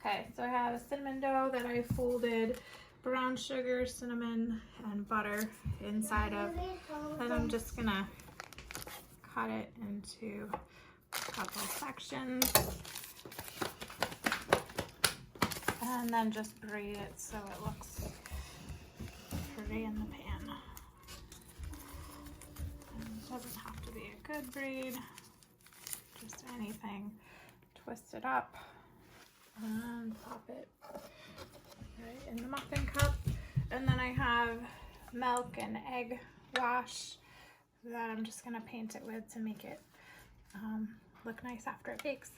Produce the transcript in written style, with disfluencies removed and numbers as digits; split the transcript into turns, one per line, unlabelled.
Okay, so I have a cinnamon dough that I folded brown sugar, cinnamon, and butter inside of. Then I'm just gonna cut it into a couple sections and then just braid it so it looks pretty in the pan. And it doesn't have to be a good braid, just anything. Twist it up and pop it right in the muffin cup. And then I have milk and egg wash that I'm just gonna paint it with to make it look nice after it bakes.